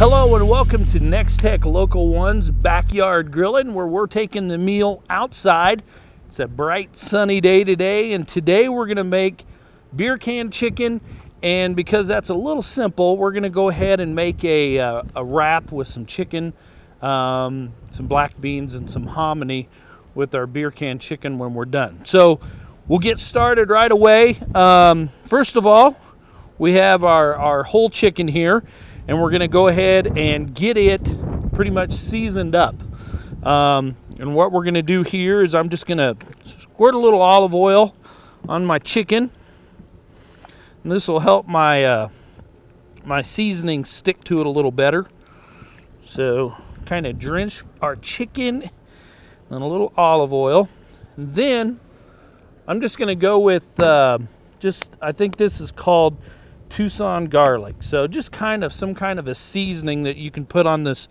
Hello and welcome to Nex-Tech Local One's Backyard Grilling, where we're taking the meal outside. It's a bright sunny day today, and today we're going to make beer can chicken. And because that's a little simple, we're going to go ahead and make a wrap with some chicken, some black beans, and some hominy with our beer can chicken when we're done. So we'll get started right away. First of all, we have our whole chicken here, and we're going to go ahead and get it pretty much seasoned up. And what we're going to do here is I'm just going to squirt a little olive oil on my chicken. And this will help my my seasoning stick to it a little better. So kind of drench our chicken in a little olive oil. And then I'm just going to go with I think this is called Tucson garlic. So just kind of some kind of a seasoning that you can put on this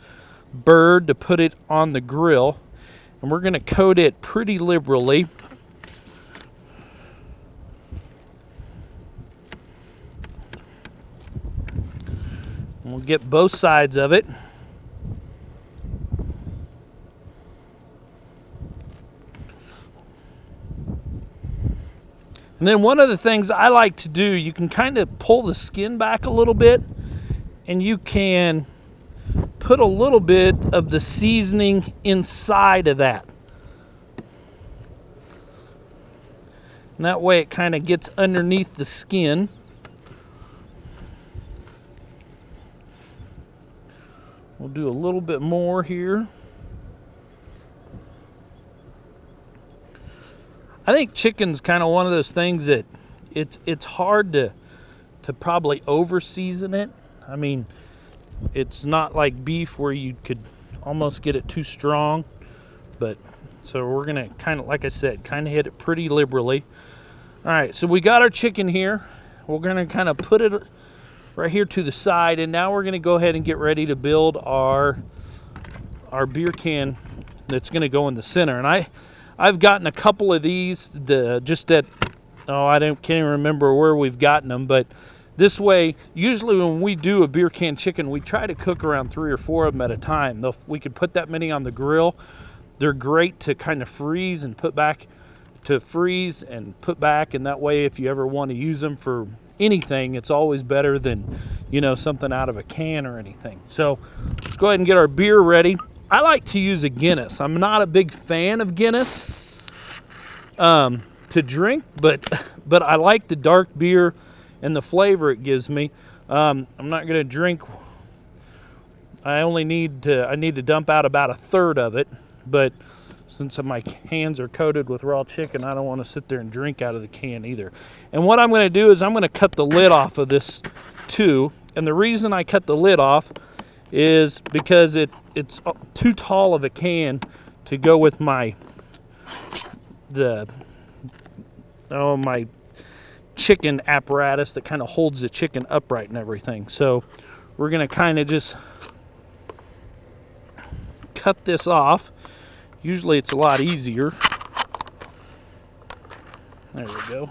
bird to put it on the grill. And we're going to coat it pretty liberally. We'll get both sides of it. And then one of the things I like to do, you can kind of pull the skin back a little bit, and you can put a little bit of the seasoning inside of that. And that way it kind of gets underneath the skin. We'll do a little bit more here. I think chicken's kind of one of those things that it's hard to probably over season it. I mean, it's not like beef where you could almost get it too strong. But so we're gonna kind of, like I said, kind of hit it pretty liberally. All right, so we got our chicken here. We're gonna kind of put it right here to the side, and now we're gonna go ahead and get ready to build our beer can that's gonna go in the center. And I've gotten a couple of these, can't even remember where we've gotten them, but this way, usually when we do a beer can chicken, we try to cook around 3 or 4 of them at a time. We could put that many on the grill. They're great to kind of freeze and put back, and that way if you ever want to use them for anything, it's always better than, something out of a can or anything. So let's go ahead and get our beer ready. I like to use a Guinness. I'm not a big fan of Guinness to drink, but I like the dark beer and the flavor it gives me. I'm not going to drink. I need to dump out about 1/3 of it, but since my hands are coated with raw chicken, I don't want to sit there and drink out of the can either. And what I'm going to do is I'm going to cut the lid off of this too. And the reason I cut the lid off is because it's too tall of a can to go with my chicken apparatus that kind of holds the chicken upright and everything. So we're going to kind of just cut this off. Usually it's a lot easier. There we go.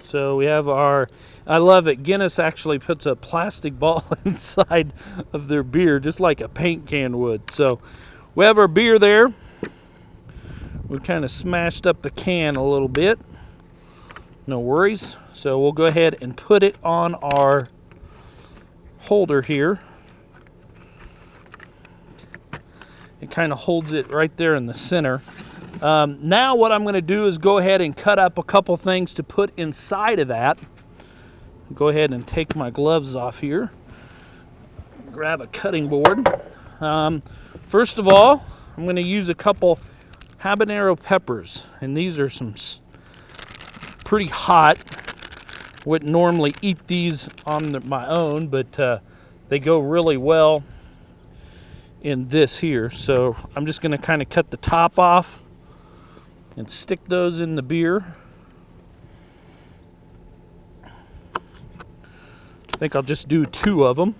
So we have I love it. Guinness actually puts a plastic ball inside of their beer, just like a paint can would. So we have our beer there. We kind of smashed up the can a little bit. No worries. So we'll go ahead and put it on our holder here. It kind of holds it right there in the center. Now what I'm going to do is go ahead and cut up a couple things to put inside of that. Go ahead and take my gloves off here. Grab a cutting board. First of all, I'm going to use a couple habanero peppers, and these are some pretty hot. Wouldn't normally eat these on my own, but they go really well in this here. So I'm just going to kind of cut the top off and stick those in the beer. I think I'll just do 2 of them.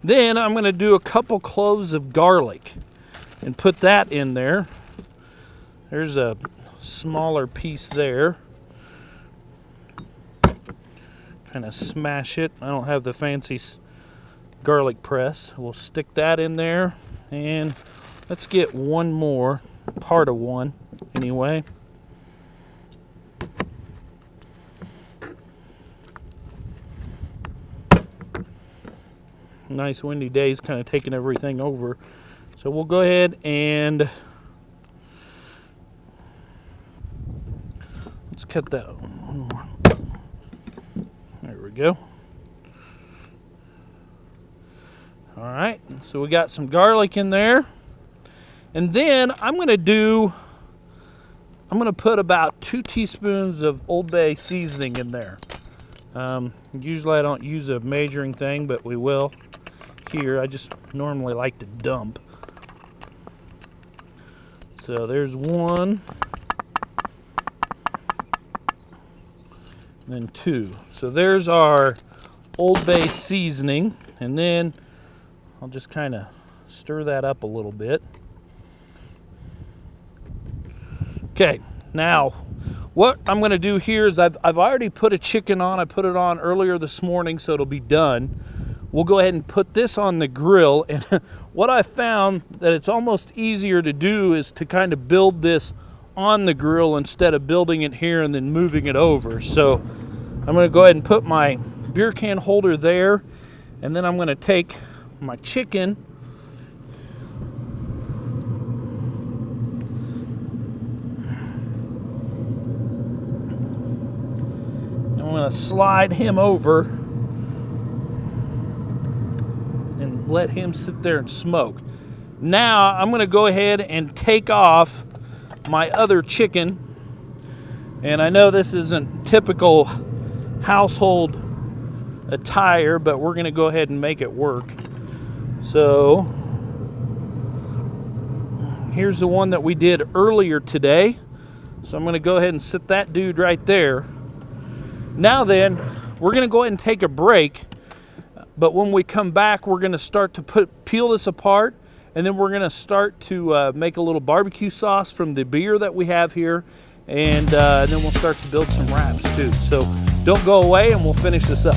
Then I'm going to do a couple cloves of garlic and put that in there. There's smaller piece there. Kind of smash it. I don't have the fancy garlic press. We'll stick that in there, and let's get one more, part of one anyway. Nice windy days kind of taking everything over. So we'll go ahead and let's cut that. There we go. All right, so we got some garlic in there. And then I'm going to put about 2 teaspoons of Old Bay seasoning in there. Usually I don't use a measuring thing, but we will here. I just normally like to dump. So there's 1, and then 2. So there's our Old Bay seasoning, and then I'll just kind of stir that up a little bit. Okay, now what I'm going to do here is I've already put a chicken on. I put it on earlier this morning, so it'll be done. We'll go ahead and put this on the grill, and what I found that it's almost easier to do is to kind of build this on the grill instead of building it here and then moving it over. So I'm going to go ahead and put my beer can holder there, and then I'm going to take my chicken and I'm going to slide him over and let him sit there and smoke. Now I'm going to go ahead and take off my other chicken, and I know this isn't typical household attire, but we're going to go ahead and make it work. So here's the one that we did earlier today. So I'm going to go ahead and sit that dude right there. Now then, we're going to go ahead and take a break, but when we come back, we're going to start to peel this apart, and then we're going to start to make a little barbecue sauce from the beer that we have here, and then we'll start to build some wraps too. So don't go away, and we'll finish this up.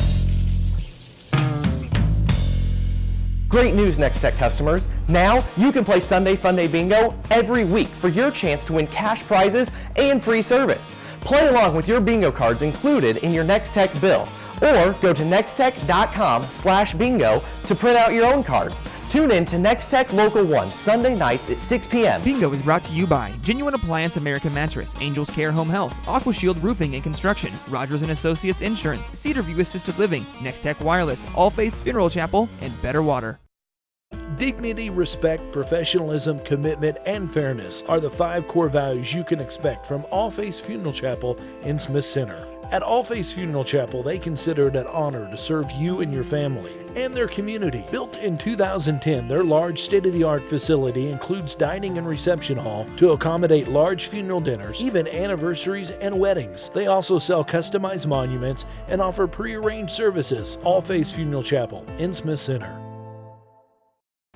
Great news, Nex-Tech customers. Now you can play Sunday Funday Bingo every week for your chance to win cash prizes and free service. Play along with your bingo cards included in your Nex-Tech bill, or go to nextech.com/bingo to print out your own cards. Tune in to Nex-Tech Local 1 Sunday nights at 6 p.m. Bingo is brought to you by Genuine Appliance American Mattress, Angels Care Home Health, AquaShield Roofing and Construction, Rogers & Associates Insurance, Cedarview Assisted Living, Nex-Tech Wireless, All Faiths Funeral Chapel, and Better Water. Dignity, respect, professionalism, commitment, and fairness are the 5 core values you can expect from All Faiths Funeral Chapel in Smith Center. At All Faiths Funeral Chapel, they consider it an honor to serve you and your family and their community. Built in 2010, their large state-of-the-art facility includes dining and reception hall to accommodate large funeral dinners, even anniversaries and weddings. They also sell customized monuments and offer pre-arranged services. All Faiths Funeral Chapel in Smith Center.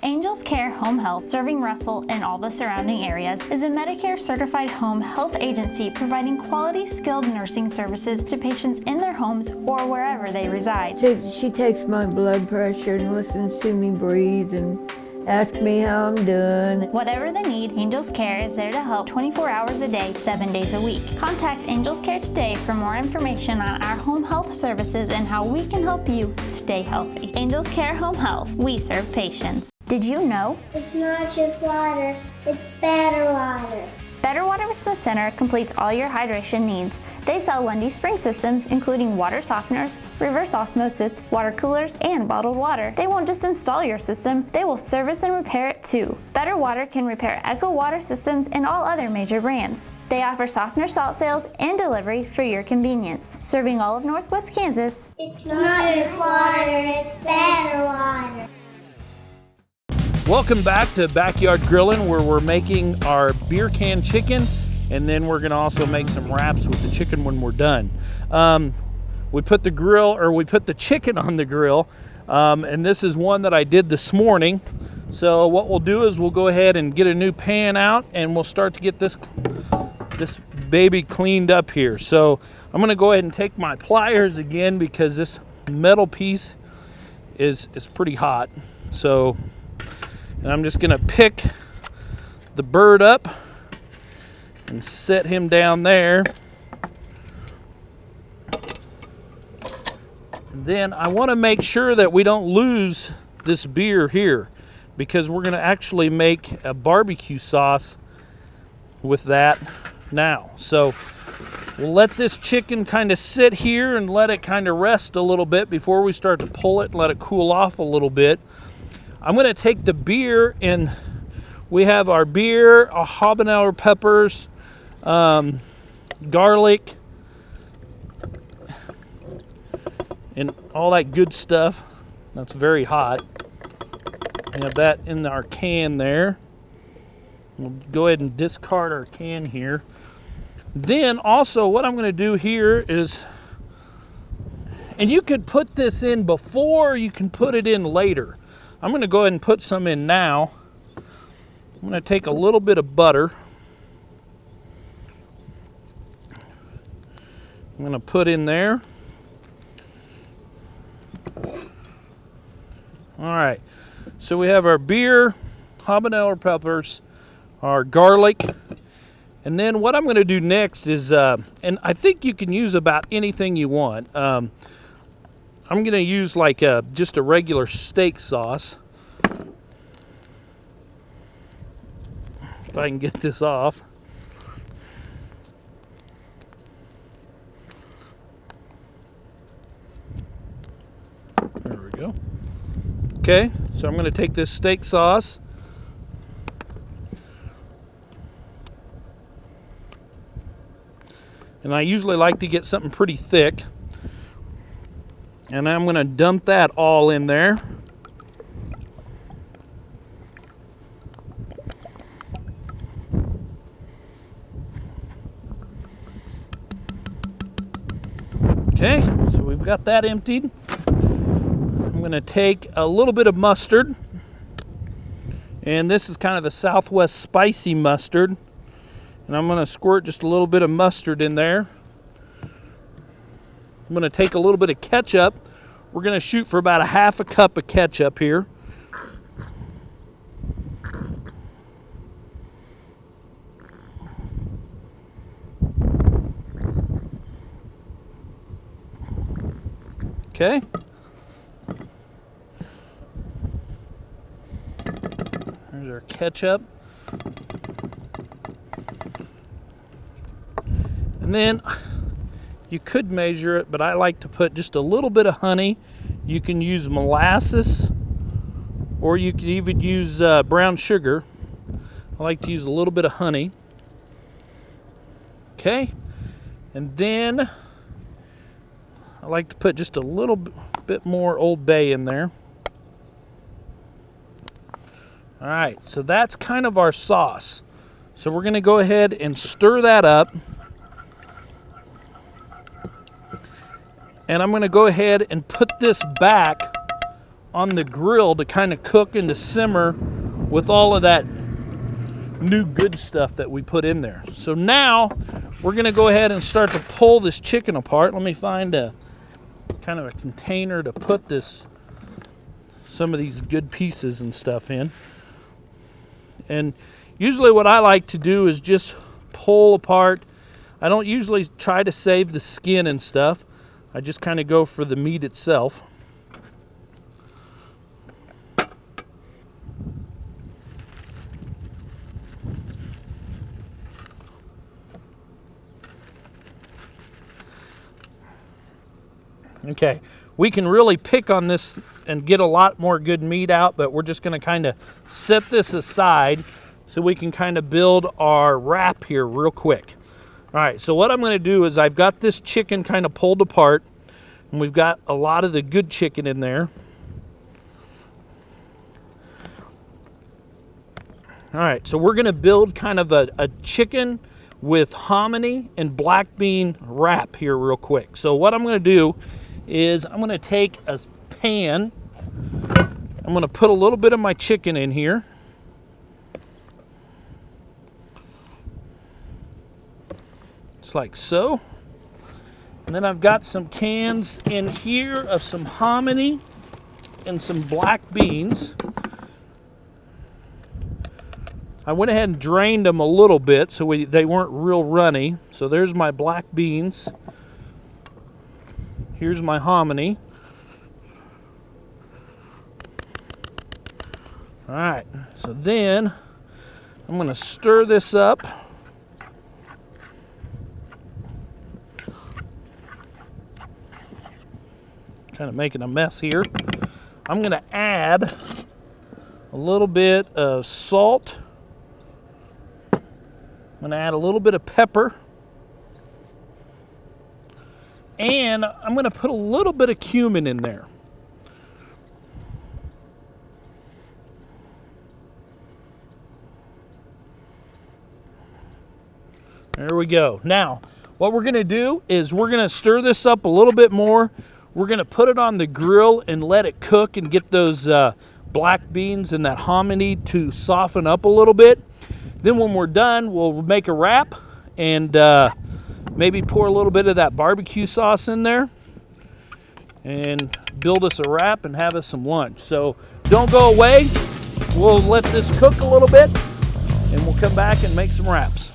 Angels Care Home Health, serving Russell and all the surrounding areas, is a Medicare certified home health agency providing quality skilled nursing services to patients in their homes or wherever they reside. She takes my blood pressure and listens to me breathe and asks me how I'm doing. Whatever the need, Angels Care is there to help 24 hours a day, 7 days a week. Contact Angels Care today for more information on our home health services and how we can help you stay healthy. Angels Care Home Health, we serve patients. Did you know? It's not just water, it's better water. Better Water Smith Center completes all your hydration needs. They sell Lundy spring systems, including water softeners, reverse osmosis, water coolers, and bottled water. They won't just install your system, they will service and repair it too. Better Water can repair Echo water systems and all other major brands. They offer softener salt sales and delivery for your convenience. Serving all of Northwest Kansas. It's not just water, it's better water. Welcome back to Backyard Grilling, where we're making our beer can chicken, and then we're gonna also make some wraps with the chicken when we're done. We put the chicken on the grill, and this is one that I did this morning. So what we'll do is we'll go ahead and get a new pan out, and we'll start to get this baby cleaned up here. So I'm going to go ahead and take my pliers again because this metal piece is pretty hot. So, and I'm just going to pick the bird up and set him down there. And then I want to make sure that we don't lose this beer here, because we're going to actually make a barbecue sauce with that now. So we'll let this chicken kind of sit here and let it kind of rest a little bit before we start to pull it and let it cool off a little bit. I'm going to take the beer, and we have our beer, our habanero peppers, garlic, and all that good stuff. That's very hot. We have that in our can there. We'll go ahead and discard our can here. Then also what I'm going to do here is, and you could put this in before, you can put it in later. I'm going to go ahead and put some in now. I'm going to take a little bit of butter. I'm going to put in there. All right, so we have our beer, habanero peppers, our garlic, and then what I'm going to do next is, and I think you can use about anything you want. I'm going to use like just a regular steak sauce. If I can get this off. There we go. Okay, so I'm going to take this steak sauce. And I usually like to get something pretty thick. And I'm going to dump that all in there. Okay, so we've got that emptied. I'm going to take a little bit of mustard. And this is kind of the Southwest spicy mustard. And I'm going to squirt just a little bit of mustard in there. I'm going to take a little bit of ketchup. We're going to shoot for about a half a cup of ketchup here. Okay. There's our ketchup. And then you could measure it, but I like to put just a little bit of honey. You can use molasses, or you can even use brown sugar. I like to use a little bit of honey. Okay. And then I like to put just a little bit more Old Bay in there. All right, so that's kind of our sauce. So we're going to go ahead and stir that up. And I'm going to go ahead and put this back on the grill to kind of cook and to simmer with all of that new good stuff that we put in there. So now we're going to go ahead and start to pull this chicken apart. Let me find a kind of a container to put some of these good pieces and stuff in. And usually what I like to do is just pull apart. I don't usually try to save the skin and stuff. I just kind of go for the meat itself. Okay, we can really pick on this and get a lot more good meat out, but we're just going to kind of set this aside so we can kind of build our wrap here real quick. All right, so what I'm going to do is I've got this chicken kind of pulled apart, and we've got a lot of the good chicken in there. All right, so we're going to build kind of a chicken with hominy and black bean wrap here real quick. So what I'm going to do is I'm going to take a pan. I'm going to put a little bit of my chicken in here. just like so. And then I've got some cans in here of some hominy and some black beans. I went ahead and drained them a little bit so they weren't real runny. So there's my black beans. Here's my hominy. All right, so then I'm going to stir this up. Kind of making a mess here. I'm going to add a little bit of salt. I'm going to add a little bit of pepper. And I'm going to put a little bit of cumin in there. There we go. Now, what we're going to do is we're going to stir this up a little bit more. We're going to put it on the grill and let it cook and get those black beans and that hominy to soften up a little bit. Then when we're done, we'll make a wrap and maybe pour a little bit of that barbecue sauce in there and build us a wrap and have us some lunch. So don't go away. We'll let this cook a little bit and we'll come back and make some wraps.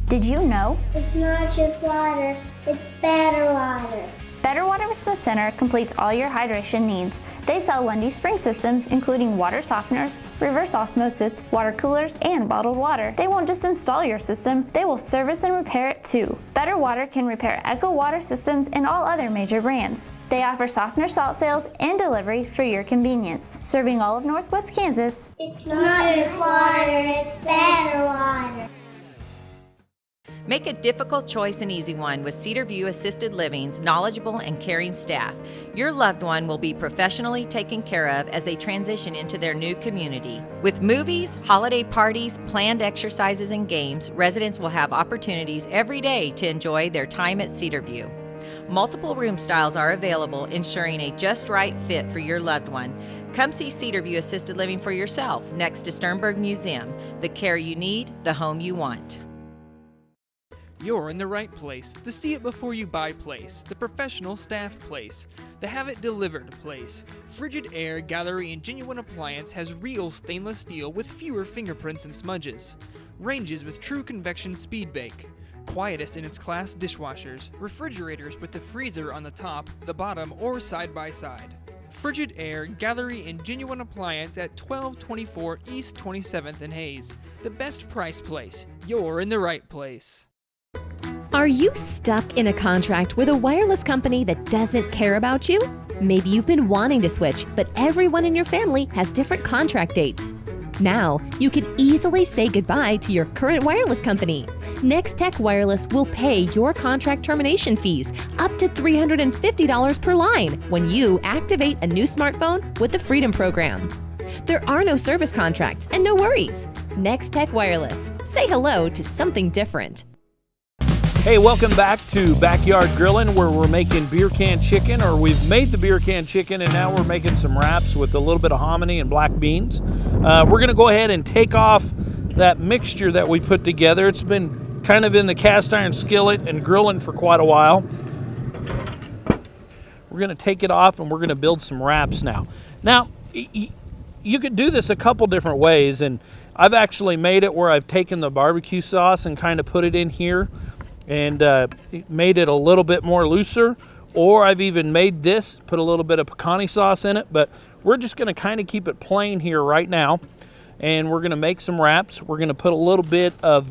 Did you know? It's not just water, it's better water. Better Water Smith Center completes all your hydration needs. They sell Lundy spring systems, including water softeners, reverse osmosis, water coolers, and bottled water. They won't just install your system, they will service and repair it too. Better Water can repair Echo water systems and all other major brands. They offer softener salt sales and delivery for your convenience. Serving all of Northwest Kansas. It's not just water, it's better water. Make a difficult choice an easy one with Cedar View Assisted Living's knowledgeable and caring staff. Your loved one will be professionally taken care of as they transition into their new community. With movies, holiday parties, planned exercises, and games, residents will have opportunities every day to enjoy their time at Cedar View. Multiple room styles are available, ensuring a just right fit for your loved one. Come see Cedar View Assisted Living for yourself next to Sternberg Museum. The care you need, the home you want. You're in the right place, the see it before you buy place, the professional staff place, the have it delivered place. Frigid Air Gallery and Genuine Appliance has real stainless steel with fewer fingerprints and smudges. Ranges with true convection speed bake. Quietest in its class dishwashers. Refrigerators with the freezer on the top, the bottom, or side by side. Frigid Air Gallery and Genuine Appliance at 1224 East 27th and Hayes. The best price place. You're in the right place. Are you stuck in a contract with a wireless company that doesn't care about you? Maybe you've been wanting to switch, but everyone in your family has different contract dates. Now, you can easily say goodbye to your current wireless company. Nex-Tech Wireless will pay your contract termination fees up to $350 per line when you activate a new smartphone with the Freedom Program. There are no service contracts and no worries. Nex-Tech Wireless. Say hello to something different. Hey, welcome back to Backyard Grilling, where we're making beer can chicken, or we've made the beer can chicken and now we're making some wraps with a little bit of hominy and black beans. We're gonna go ahead and take off that mixture that we put together. It's been kind of in the cast iron skillet and grilling for quite a while. We're gonna take it off and we're gonna build some wraps now. Now, you could do this a couple different ways, and I've actually made it where I've taken the barbecue sauce and kind of put it in here and made it a little bit more looser, or I've even made this, put a little bit of pecani sauce in it, but we're just gonna kind of keep it plain here right now, and we're gonna make some wraps. We're gonna put a little bit of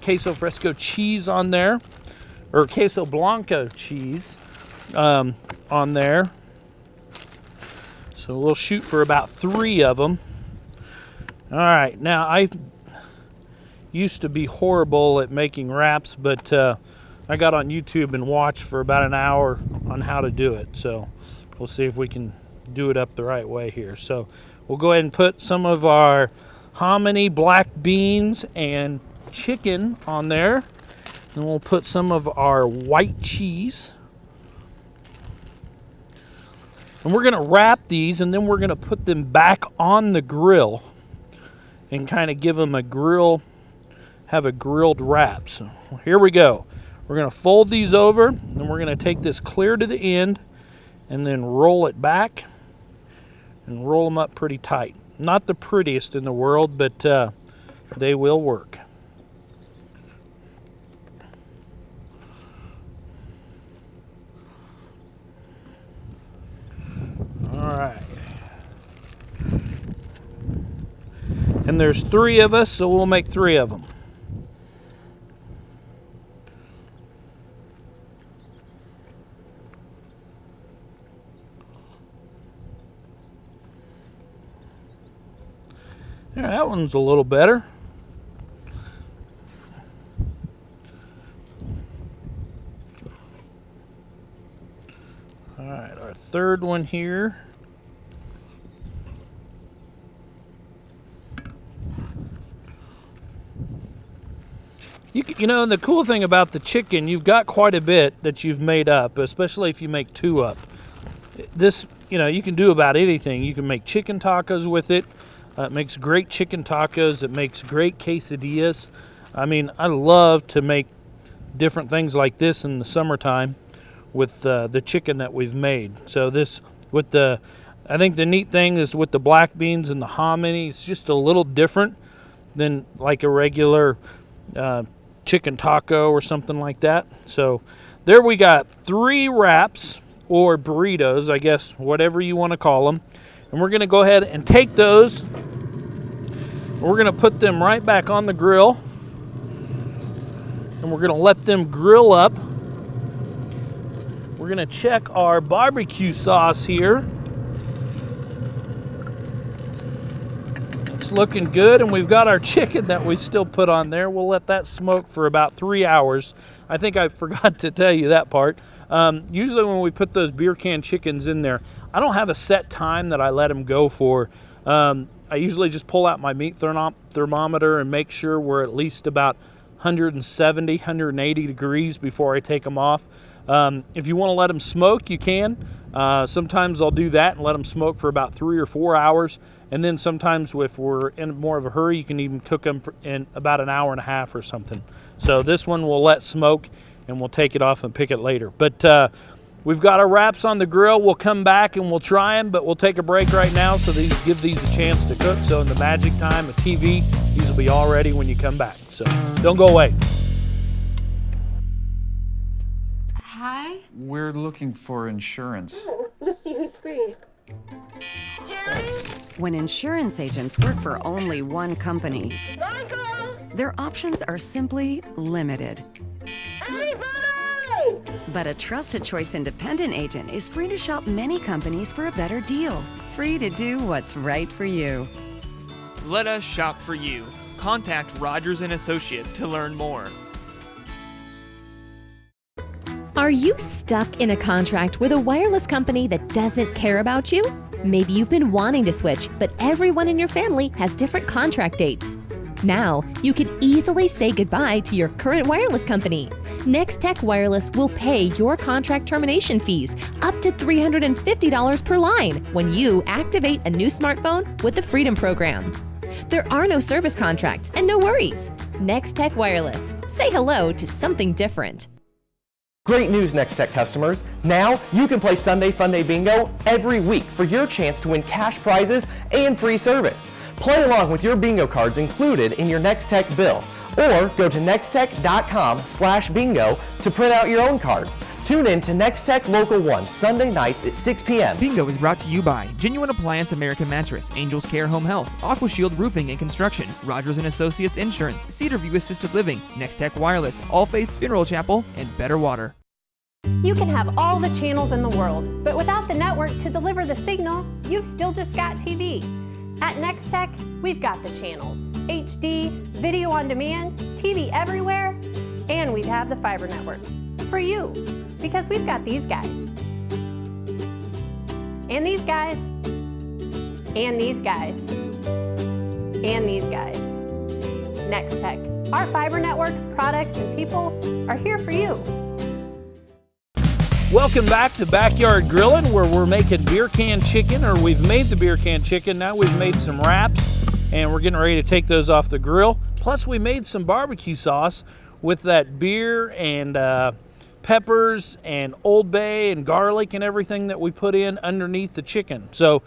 queso fresco cheese on there, or queso blanco cheese on there. So we'll shoot for about 3 of them. All right, now I used to be horrible at making wraps, but I got on YouTube and watched for about an hour on how to do it. So we'll see if we can do it up the right way here. So we'll go ahead and put some of our hominy, black beans, and chicken on there. And we'll put some of our white cheese. And we're gonna wrap these, and then we're gonna put them back on the grill and kind of give them a grill, have a grilled wrap. So here we go. We're going to fold these over, and we're going to take this clear to the end and then roll it back and roll them up pretty tight. Not the prettiest in the world, but they will work. All right. And there's 3 of us, so we'll make 3 of them. Yeah, that one's a little better. All right, our 3rd one here. You know, and the cool thing about the chicken, you've got quite a bit that you've made up, especially if you make 2 up. This, you know, you can do about anything. You can make chicken tacos with it. It makes great chicken tacos. It makes great quesadillas. I mean, I love to make different things like this in the summertime with the chicken that we've made. So this, with the, I think the neat thing is with the black beans and the hominy, it's just a little different than like a regular chicken taco or something like that. So there we got 3 wraps, or burritos, I guess, whatever you want to call them. And we're going to go ahead and take those. We're going to put them right back on the grill. And we're going to let them grill up. We're going to check our barbecue sauce here. It's looking good, and we've got our chicken that we still put on there. We'll let that smoke for about 3 hours. I think I forgot to tell you that part. Usually when we put those beer can chickens in there, I don't have a set time that I let them go for. I usually just pull out my meat thermometer and make sure we're at least about 170, 180 degrees before I take them off. If you want to let them smoke, you can. Sometimes I'll do that and let them smoke for about 3 or 4 hours. And then sometimes if we're in more of a hurry, you can even cook them in about an hour and a half or something. So this one we'll let smoke, and we'll take it off and pick it later. But we've got our wraps on the grill. We'll come back and we'll try them, but we'll take a break right now so give these a chance to cook. So in the magic time of TV, these will be all ready when you come back. So don't go away. Hi. We're looking for insurance. Let's see who's free. When insurance agents work for only one company, their options are simply limited. But a Trusted Choice independent agent is free to shop many companies for a better deal. Free to do what's right for you. Let us shop for you. Contact Rogers & Associates to learn more. Are you stuck in a contract with a wireless company that doesn't care about you? Maybe you've been wanting to switch, but everyone in your family has different contract dates. Now, you can easily say goodbye to your current wireless company. Nex-Tech Wireless will pay your contract termination fees up to $350 per line when you activate a new smartphone with the Freedom Program. There are no service contracts and no worries. Nex-Tech Wireless. Say hello to something different. Great news, Nex-Tech customers. Now you can play Sunday Funday Bingo every week for your chance to win cash prizes and free service. Play along with your bingo cards included in your Nex-Tech bill, or go to nextech.com/bingo to print out your own cards. Tune in to Nex-Tech Local 1 Sunday nights at 6 p.m. Bingo is brought to you by Genuine Appliance American Mattress, Angels Care Home Health, AquaShield Roofing and Construction, Rogers & Associates Insurance, Cedarview Assisted Living, Nex-Tech Wireless, All Faiths Funeral Chapel, and Better Water. You can have all the channels in the world, but without the network to deliver the signal, you've still just got TV. At Nex-Tech, we've got the channels, HD, video on demand, TV everywhere, and we have the fiber network for you, because we've got these guys, and these guys, and these guys, and these guys. Nex-Tech, our fiber network, products, and people are here for you. Welcome back to Backyard Grilling, where we're making beer can chicken, or we've made the beer can chicken. Now we've made some wraps, and we're getting ready to take those off the grill. Plus we made some barbecue sauce with that beer and peppers and Old Bay and garlic and everything that we put in underneath the chicken. So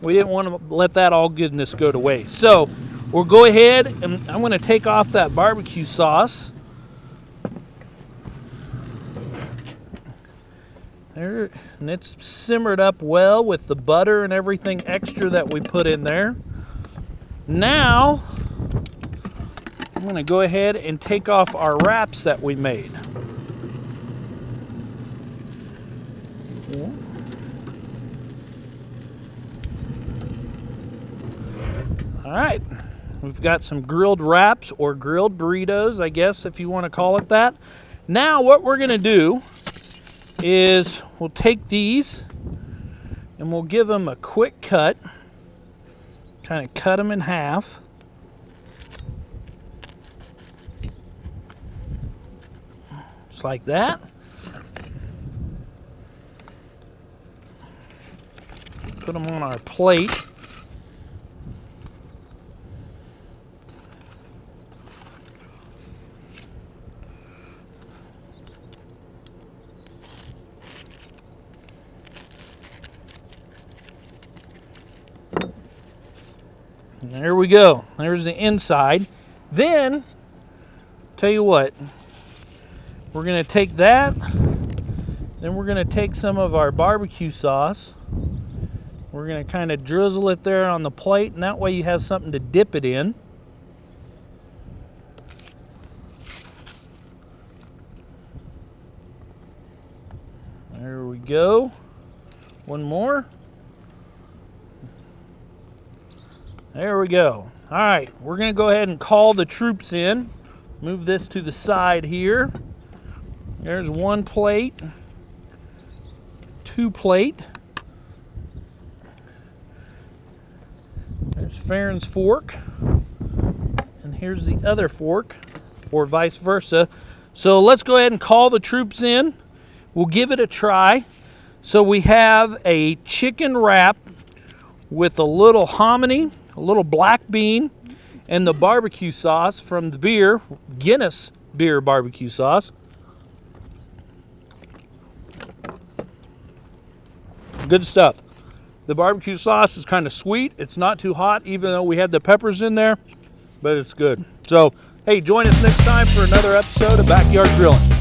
we didn't want to let that all goodness go to waste. So we'll go ahead and I'm going to take off that barbecue sauce. There, and it's simmered up well with the butter and everything extra that we put in there. Now I'm going to go ahead and take off our wraps that we made. All right, we've got some grilled wraps or grilled burritos, I guess, if you want to call it that. Now what we're going to do is we'll take these and we'll give them a quick cut, kind of cut them in half. Just like that. Put them on our plate. And there we go. There's the inside. Then, tell you what, we're going to take that. Then we're going to take some of our barbecue sauce. We're going to kind of drizzle it there on the plate, and that way you have something to dip it in. There we go. One more. There we go. All right, we're going to go ahead and call the troops in. Move this to the side here. There's one plate, two plate. There's Farron's fork. And here's the other fork, or vice versa. So let's go ahead and call the troops in. We'll give it a try. So we have a chicken wrap with a little hominy, a little black bean, and the barbecue sauce from the beer, Guinness beer barbecue sauce. Good stuff. The barbecue sauce is kind of sweet. It's not too hot, even though we had the peppers in there, but it's good. So, hey, join us next time for another episode of Backyard Grilling.